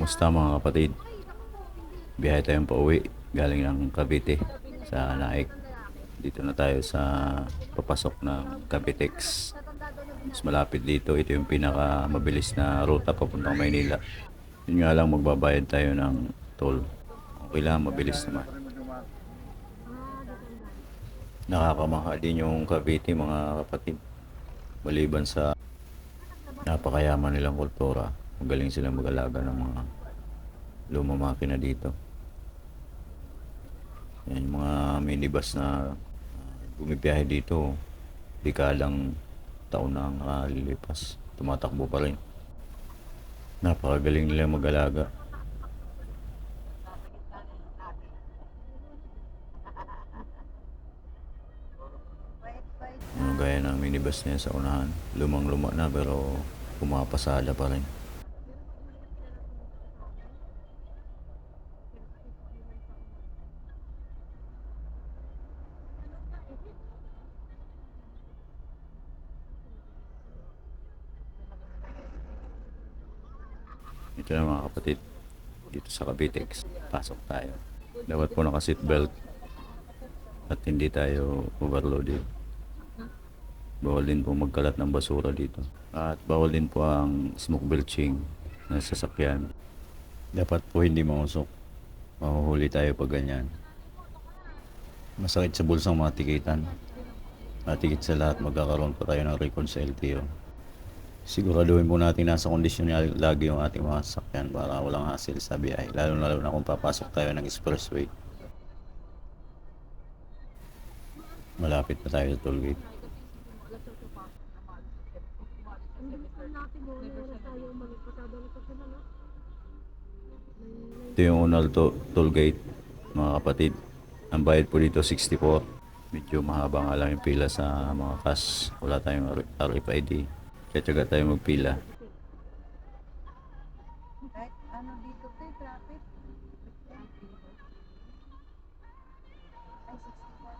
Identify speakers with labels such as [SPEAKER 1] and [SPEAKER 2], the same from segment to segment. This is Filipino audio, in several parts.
[SPEAKER 1] Kamusta mga kapatid? Biyahe tayong pauwi galing ng Cavite sa Naik. Dito na tayo sa papasok ng Cavitex. Mas malapit dito, ito yung pinaka mabilis na ruta papuntang Maynila. Yun nga lang, magbabayad tayo ng toll. Okay lang, mabilis naman. Nakakamangha din yung Cavite mga kapatid. Maliban sa napakayaman nilang kultura, magaling silang mag-alaga ng mga lumang makina dito. Yan yung mga minibus na bumibiyahe dito, dekadang taon na ang nakalilipas. Tumatakbo pa rin. Napakagaling nila mag-alaga. Gaya ng minibus niya sa unahan. Lumang-luma na pero pumapasada pa rin. Ito na mga kapatid, dito sa Cavitex, pasok tayo. Dapat po naka-seatbelt at hindi tayo overloaded. Bawal din po magkalat ng basura dito. At bawal din po ang smoke belching na sasakyan. Dapat po hindi mausok. Mahuhuli tayo pag ganyan. Masakit sa bulsang matikitan. At higit sa lahat, magkakaroon pa tayo ng record sa LTO. Siguraduhin po natin nasa kondisyon niya lagi yung ating mga sasakyan para walang hassle sa biyahe. Lalo na kung papasok tayo ng expressway. Malapit na tayo sa toll gate. Ito yung Unalto toll gate mga kapatid. Ang bayad po dito 64. Medyo mahaba nga lang yung pila sa mga cash. Wala tayong RFID. Kaya tsaga tayo magpila.
[SPEAKER 2] Kahit ano dito te, traffic. Ay, 64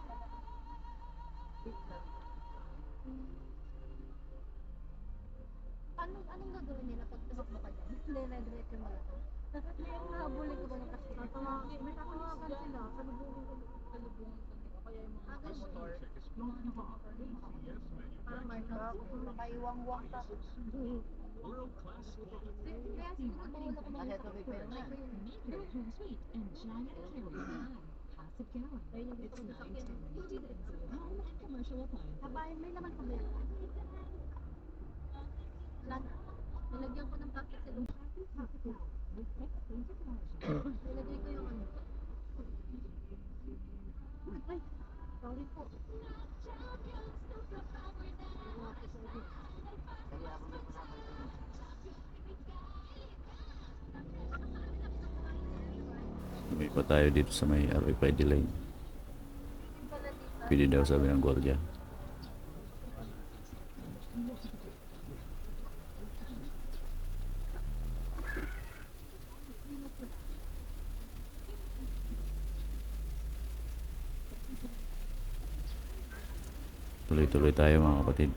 [SPEAKER 2] pala. Anong gagawin nila pag tumakbo ka dyan? Hindi, na-direct yung mga to. Yung habulin ko ba yung kasi? May tatawagan sila. Salubungin ko. Kaya yung mga motor. Parang markup. Makaiwang-wang ka. Kaya siguro bawal ako mag-usap. Pero na. Sabay, may laman pa ba yan? Nilagyan ko ng packet sa loob. Nilagay ko yung ano. Ay, sorry po.
[SPEAKER 1] May pa tayo dito sa may RFID line. Pwede daw sabi ng gwardiya. Tuloy-tuloy tayo mga kapatid.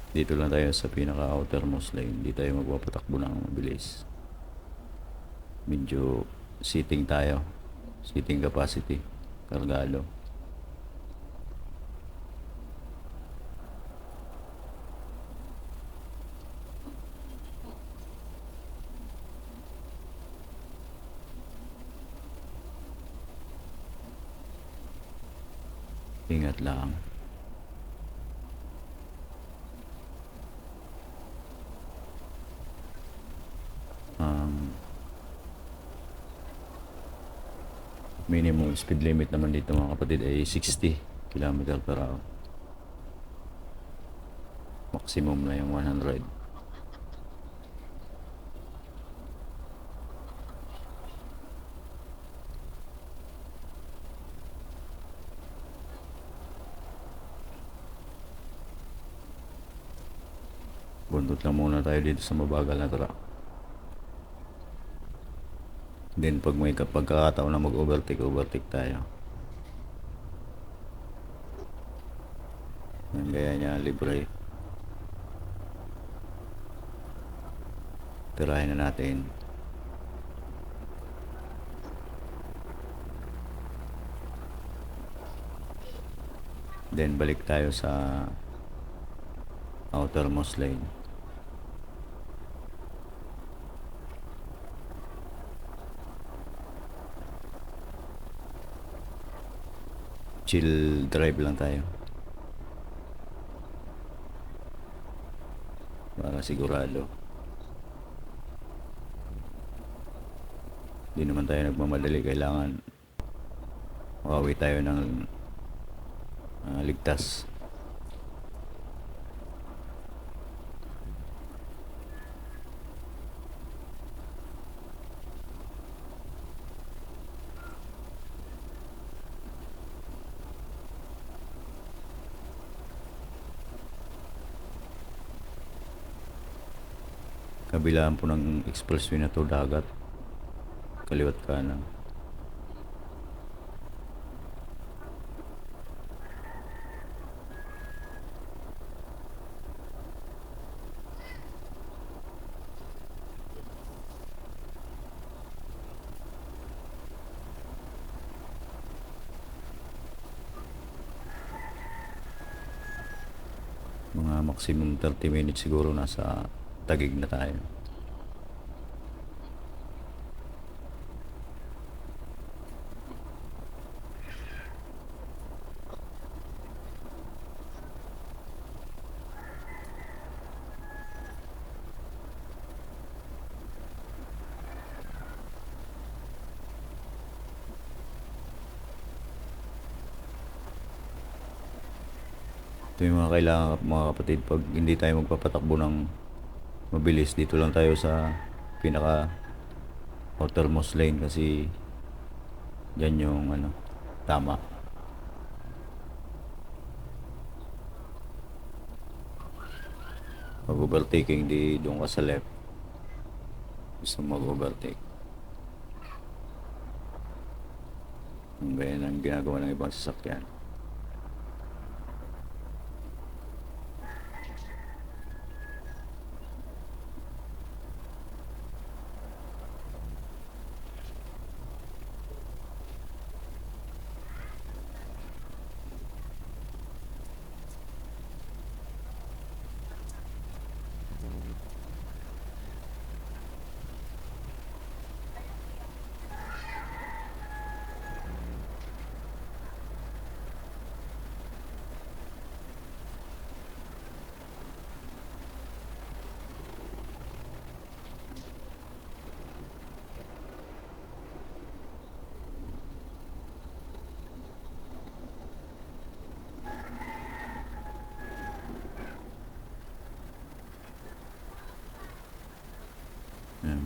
[SPEAKER 1] Dito lang tayo sa pinaka outermost lane. Hindi tayo magpapatakbo ng mabilis. Medyo seating tayo. Seating capacity. Kargado. Ingat lang. Minimum speed limit naman dito mga kapatid ay 60 km/h. Maximum na yung 100. Bundot lang muna tayo dito sa mabagal na truck. Then pag may pagkakataon na mag-overtake, overtake tayo. Yan, gaya niya libre. Tirahin na natin. Then balik tayo sa outermost lane. Chill drive lang tayo para sigurado. Hindi naman tayo nagmamadali, kailangan makawi tayo ng ligtas. Kabilaan po ng expressway na to, dagat, kaliwat kanan. Mga maximum 30 minutes siguro nasa Taguig na tayo. Ito yung mga kailangan, mga kapatid, pag hindi tayo magpapatakbo ng mabilis, dito lang tayo sa pinaka outermost lane kasi dyan yung tama. Pag overtaking, di doon ka sa left. Gusto mag-overtake. Ganyan ang ginagawa ng ibang sasakyan.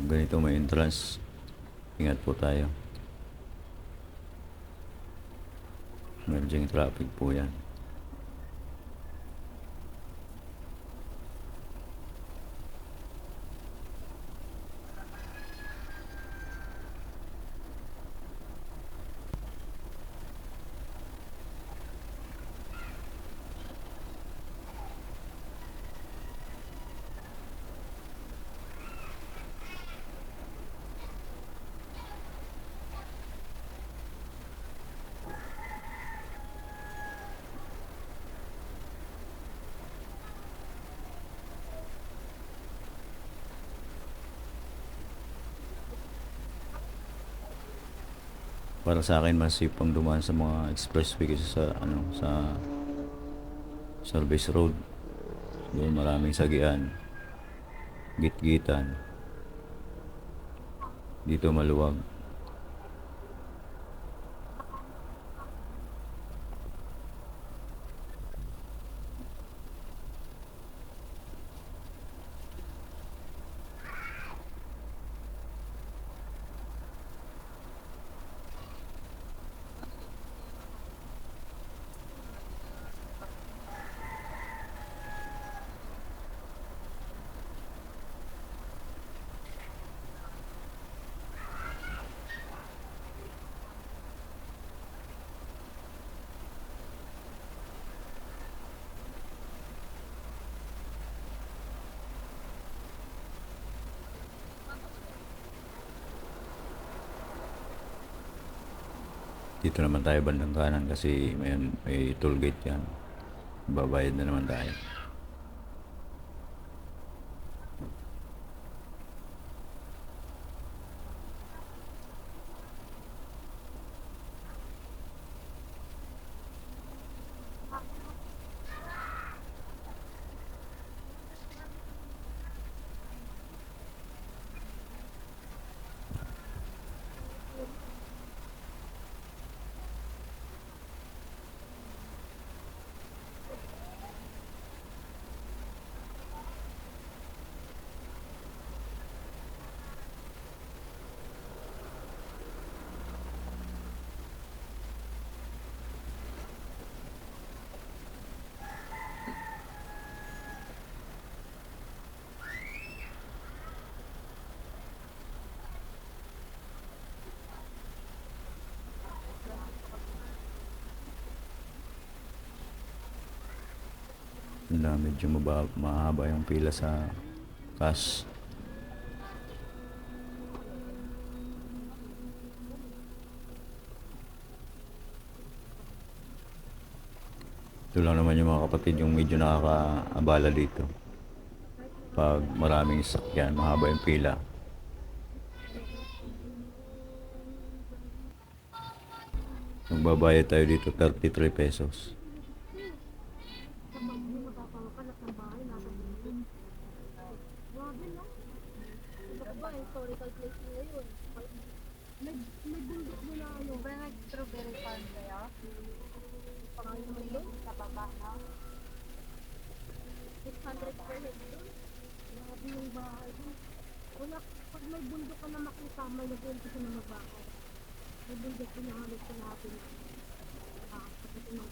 [SPEAKER 1] Ganito may entrance, ingat po tayo, emerging traffic po yan. Para sa akin, mas sipang dumaan sa mga expressway kasi sa sa service road. Doon maraming sagian, gitgitan. Dito maluwag. Dito naman tayo bandang kanan kasi may toll gate yan. Babayad na naman tayo. Medyo mahaba yung pila sa cash. Ito lang naman yung mga kapatid yung medyo nakakaabala dito. Pag maraming sasakyan, mahaba yung pila. Magbabayad tayo dito 33 pesos.
[SPEAKER 2] Historical place nila yun. May bundok nila yun. Ba nag-strawberry farm kaya? Pangalan naman yun? Nababa na. 600 per head doon. Grabe yung bahay doon. Wala, pag may bundok ka na makita, may nag-umpisa na magbahay. May bundok din na halos sa natin. Pag ito na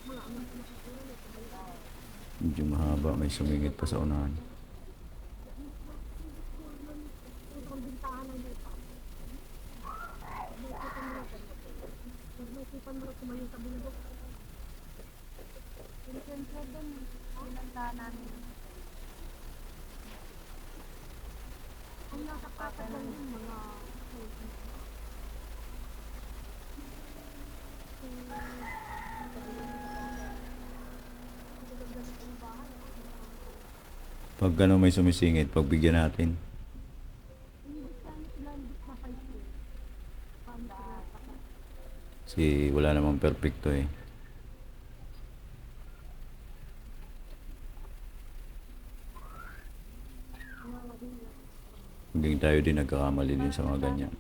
[SPEAKER 2] mga aman na nakikita.
[SPEAKER 1] Medyo mahaba, may sumingit pa sa unahan.
[SPEAKER 2] Ang nasa katagal yung mga
[SPEAKER 1] Pag gano'n may sumisingit, pagbigyan natin. Kasi wala namang perfecto eh. Hanggang tayo din nagkakamali din sa mga ganyan.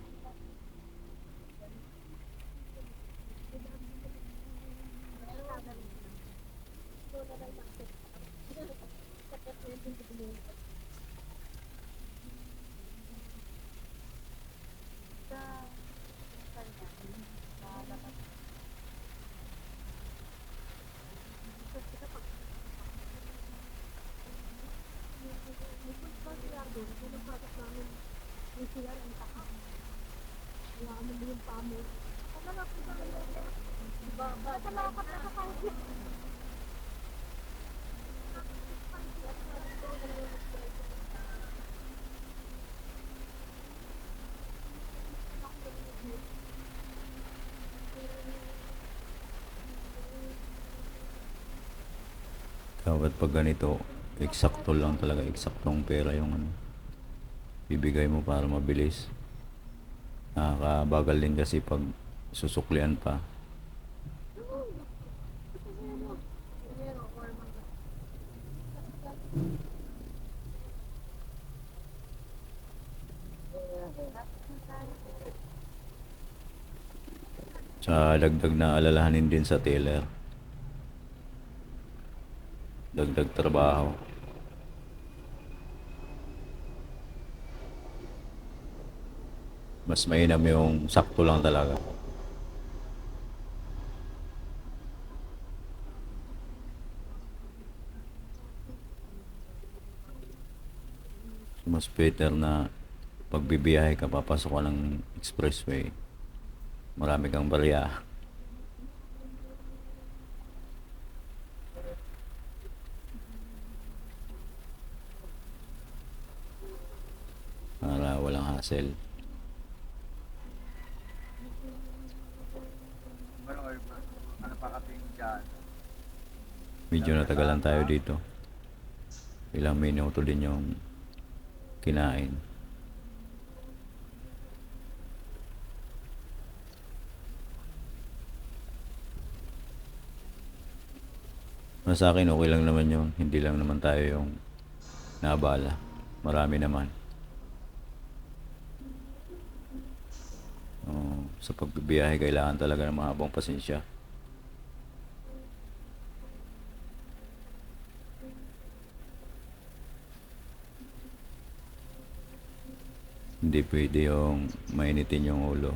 [SPEAKER 1] Dapat pag ganito, eksakto lang talaga, eksaktong pera yung bibigay mo para mabilis. Nakakabagal din kasi pag susuklian pa. Sa dagdag na alalahanin din sa teller. Dagdag trabaho. Mas mainam yung sakto lang talaga. Mas better na pagbibiyahe ka, papasok ka ng expressway, marami kang barya. Para walang hassle. Medyo natagalan tayo dito. Ilang minuto din yung kinain. Sa akin okay lang naman yung hindi lang naman tayo yung nabala. Marami naman. Sa pagbibiyahe kailangan talaga ng mahabang pasensya. Hindi pwede yung mainitin yung ulo.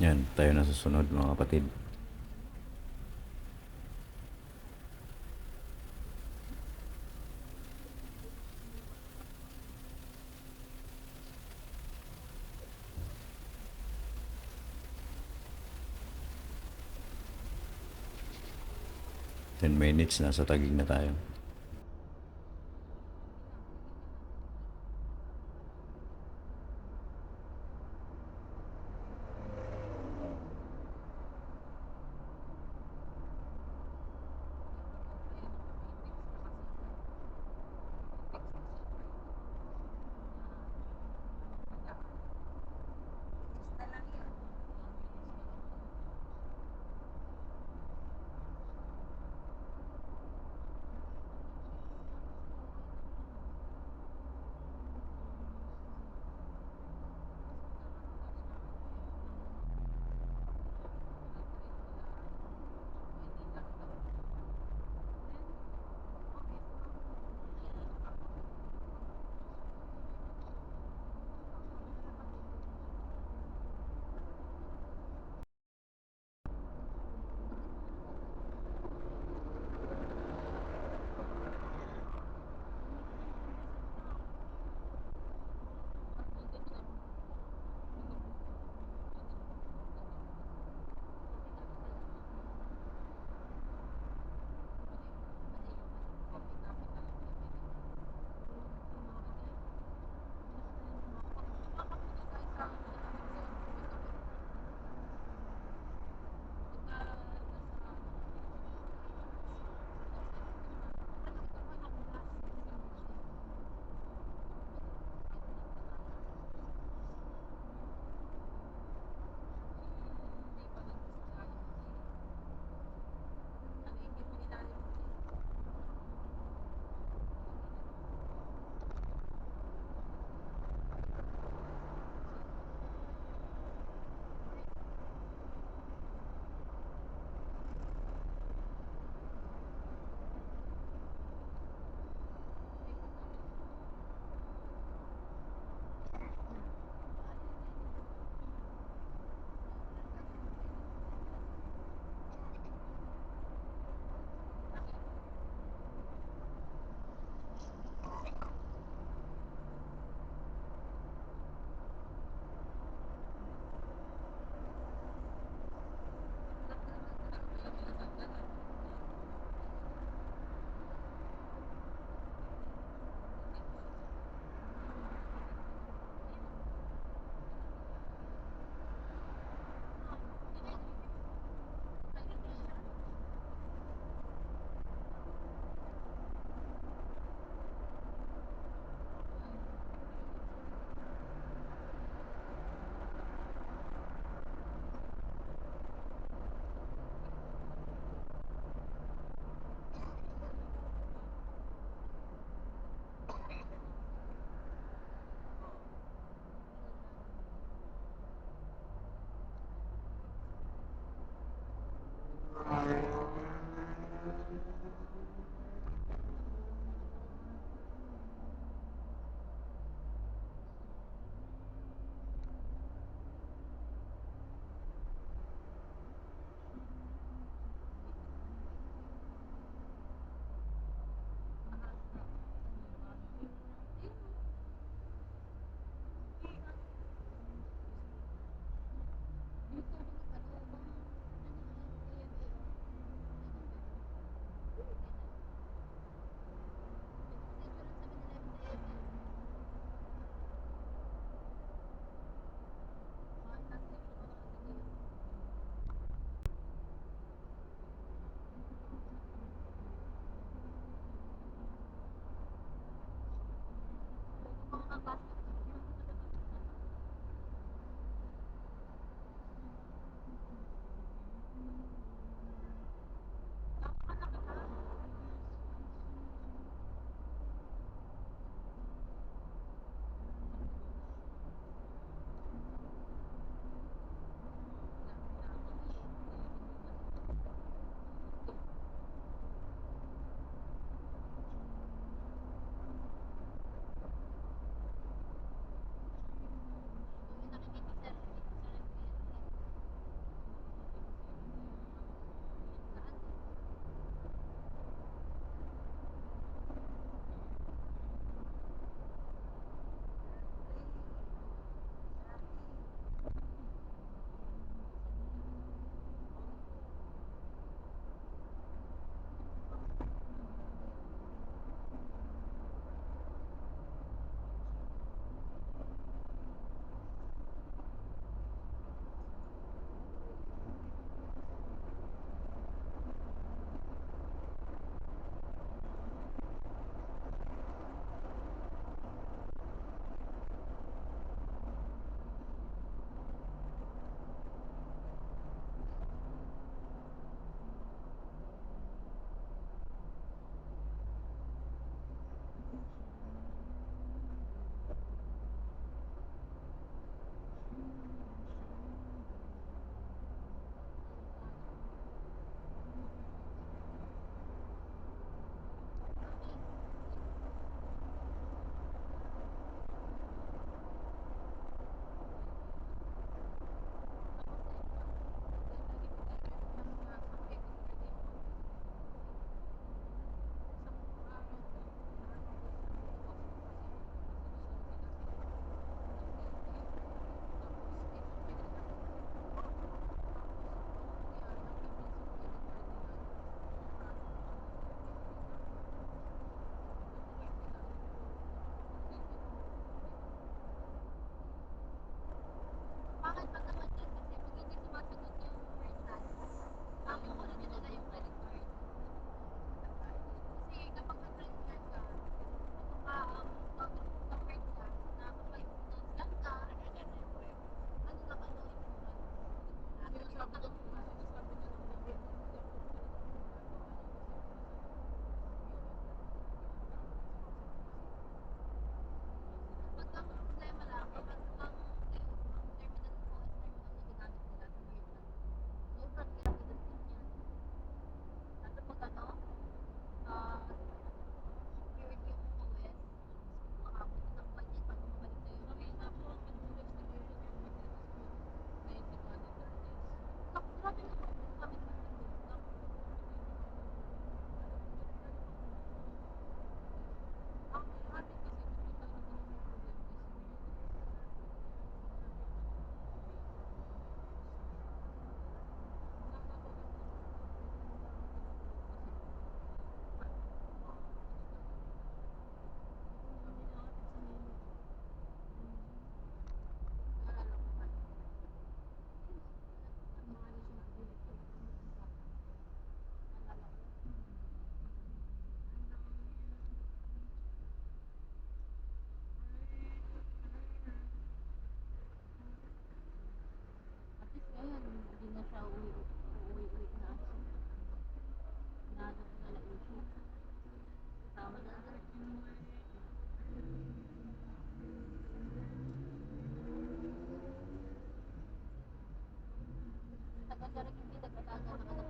[SPEAKER 1] Yan, tayo na susunod mga kapatid. Ten minutes, nasa Taguig na tayo.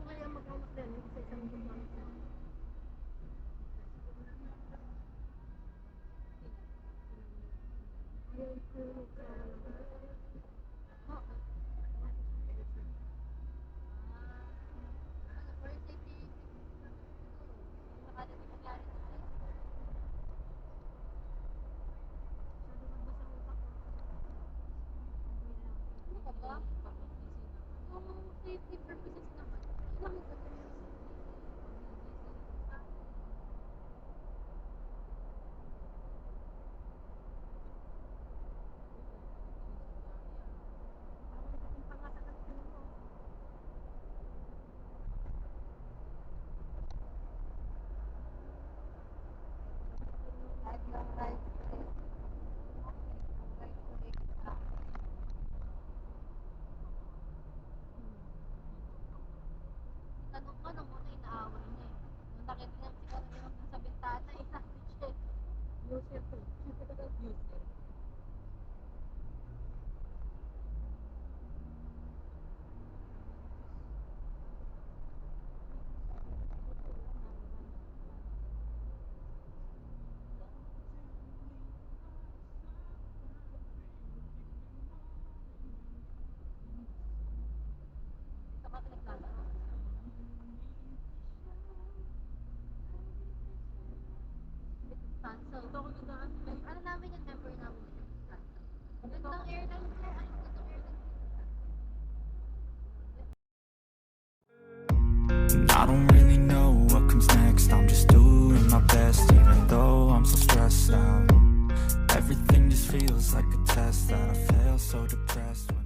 [SPEAKER 2] Kaya mag-anak din, isa-isang gumamit na. Yung sabi magbasa ang utak ko. Ano ka ba? Yung safety purposes naman. Parang nagkating pa nga sa kanila mo.
[SPEAKER 3] Lufthansa.
[SPEAKER 2] Ito ako dadaan.
[SPEAKER 3] Ano namin yung temper namin yung Lufthansa. Gandang airline ko. Ay, gandang airline.
[SPEAKER 4] And I don't really know what comes next. I'm just doing my best, even though I'm so stressed out. Everything just feels like a test that I fail, so depressed when